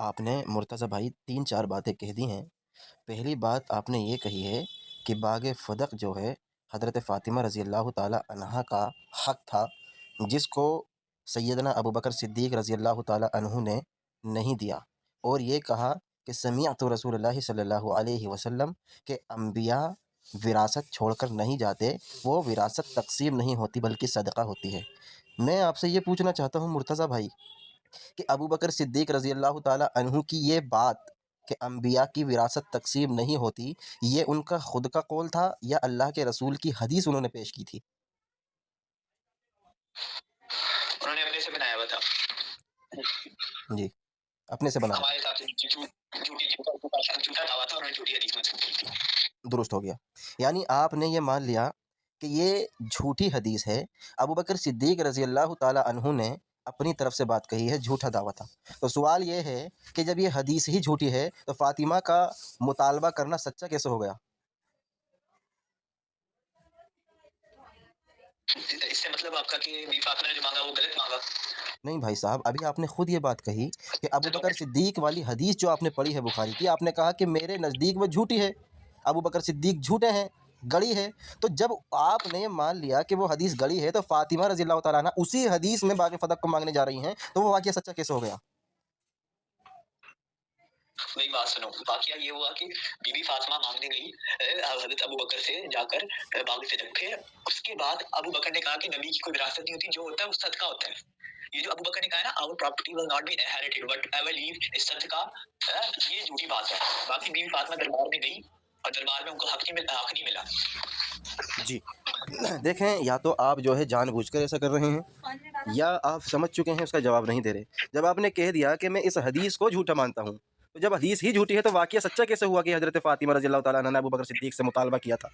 آپ نے مرتضی بھائی 3-4 باتیں کہہ دی ہیں۔ پہلی بات آپ نے یہ کہی ہے کہ باغ فدق جو ہے حضرت فاطمہ رضی اللہ تعالی عنہا کا حق تھا، جس کو سیدنا ابوبکر صدیق رضی اللہ تعالی عنہ نے نہیں دیا، اور یہ کہا کہ سمعت رسول اللہ صلی اللہ علیہ وسلم کہ انبیاء وراثت چھوڑ کر نہیں جاتے، وہ وراثت تقسیم نہیں ہوتی بلکہ صدقہ ہوتی ہے۔ میں آپ سے یہ پوچھنا چاہتا ہوں مرتضی بھائی کہ ابوبکر صدیق رضی اللہ تعالی عنہ کی یہ بات کہ انبیاء کی وراثت تقسیم نہیں ہوتی، یہ ان کا خود کا قول تھا یا اللہ کے رسول کی حدیث انہوں نے پیش کی تھی؟ انہوں نے اپنے سے بنایا ہوا تھا، جی، اپنے سے بنایا ہمارے حساب سے جھوٹا دعویٰ تھا، انہوں نے جھوٹی حدیث منسوخ کی تھی۔ درست ہو گیا۔ یعنی آپ نے یہ مان لیا کہ یہ جھوٹی حدیث ہے، ابوبکر صدیق رضی اللہ تعالی عنہ نے اپنی طرف سے بات کہی ہے، جھوٹا دعویٰ تھا۔ تو سوال یہ ہے کہ جب یہ حدیث ہی جھوٹی ہے تو فاطمہ کا مطالبہ کرنا سچا کیسے ہو گیا؟ اس سے مطلب آپ کا کہ بی فاطمہ نے جو مانگا وہ غلط مانگا؟ نہیں بھائی صاحب، ابھی آپ نے خود یہ بات کہی کہ ابوبکر صدیق والی حدیث جو آپ نے پڑھی ہے بخاری کی، آپ نے کہا کہ میرے نزدیک وہ جھوٹی ہے، ابوبکر صدیق جھوٹے ہیں، گڑی ہے۔ تو جب آپ نے مان لیا کہ وہ حدیث گڑی ہے تو فاطمہ رضی اللہ تعالیٰ عنہ اسی حدیث میں باغ فدق کو مانگنے جا رہی ہیں، تو وہ واقعہ سچا کیسے ہو گیا؟ میری بات سنو، واقعہ یہ ہوا کہ بی بی فاطمہ مانگنے گئی حضرت ابوبکر سے جا کر باغ فدق پہ۔ اس کے بعد ابوبکر نے کہا کہ نبی کی کوئی وراثت نہیں ہوتی، جو ہوتا ہے وہ صدقہ ہوتا ہے۔ یہ جو ابوبکر نے کہا ہے نا our property will not be inherited but I will leave is صدقہ، یہ جھوٹی بات ہے۔ باقی بی بی فاطمہ دربار میں گئی اور دربار میں ان کو حق نہیں ملا۔ جی دیکھیں، یا تو آپ جو ہے جان بوجھ کر ایسا کر رہے ہیں یا آپ سمجھ چکے ہیں، اس کا جواب نہیں دے رہے۔ جب آپ نے کہہ دیا کہ میں اس حدیث کو جھوٹا مانتا ہوں، تو جب حدیث ہی جھوٹی ہے تو واقعہ سچا کیسے ہوا کہ حضرت فاطمہ رضی اللہ تعالیٰ عنہ نے ابوبکر صدیق سے مطالبہ کیا تھا؟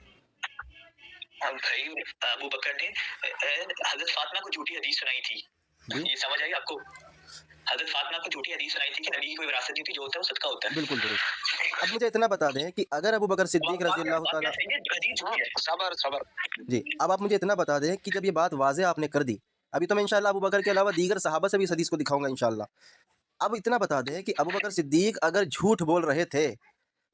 بھائی ابوبکر نے حضرت فاطمہ کو جھوٹی حدیث سنائی تھی، یہ سمجھ آئی آپ کو؟ حضرت فاطمہ کو جھوٹی حدیث سنائی تھی کہ نبی کی کوئی وراثت نہیں ہوتی، جو ہوتا ہے وہ صدقہ ہوتا ہے۔ بالکل درست۔ اب مجھے اتنا بتا دیں کہ اگر ابوبکر صدیق رضی اللہ تعالیٰ صبر جی، اب آپ مجھے اتنا بتا دیں کہ جب یہ بات واضح آپ نے کر دی، ابھی تو میں انشاءاللہ ابوبکر کے علاوہ دیگر صحابہ سے بھی اس حدیث کو دکھاؤں گا انشاءاللہ۔ اب اتنا بتا دیں کہ ابوبکر صدیق اگر جھوٹ بول رہے تھے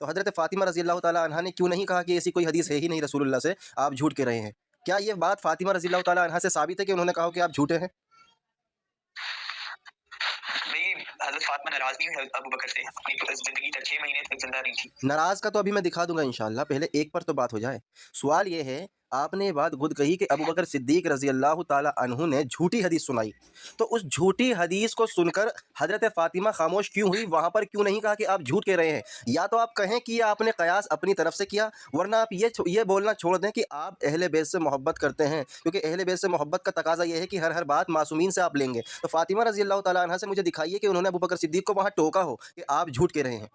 تو حضرت فاطمہ رضی اللہ تعالیٰ عنہ نے کیوں نہیں کہا کہ ایسی کوئی حدیث ہے ہی نہیں رسول اللہ سے، آپ جھوٹ کہہ رہے ہیں؟ کیا یہ بات فاطمہ رضی اللہ تعالیٰ عنہ سے ثابت ہے کہ انہوں نے کہا کہ آپ جھوٹے ہیں؟ حضرت فاطمہ ناراض نہیں ہوئی ابوبکر سے، اپنی زندگی تک 6 مہینے تک زندہ نہیں تھی۔ ناراض کا تو ابھی میں دکھا دوں گا انشاءاللہ، پہلے ایک پر تو بات ہو جائے۔ سوال یہ ہے، آپ نے یہ بات خود کہی کہ ابوبکر صدیق رضی اللہ تعالی عنہ نے جھوٹی حدیث سنائی، تو اس جھوٹی حدیث کو سن کر حضرت فاطمہ خاموش کیوں ہوئی؟ وہاں پر کیوں نہیں کہا کہ آپ جھوٹ کہہ رہے ہیں؟ یا تو آپ کہیں کہ یہ آپ نے قیاس اپنی طرف سے کیا، ورنہ آپ یہ بولنا چھوڑ دیں کہ آپ اہل بیت سے محبت کرتے ہیں، کیونکہ اہل بیت سے محبت کا تقاضا یہ ہے کہ ہر بات معصومین سے آپ لیں گے۔ تو فاطمہ رضی اللہ تعالی عنہ سے مجھے دکھائیے کہ انہوں نے ابوبکر صدیق کو وہاں ٹوکا ہو کہ آپ جھوٹ کہہ رہے ہیں۔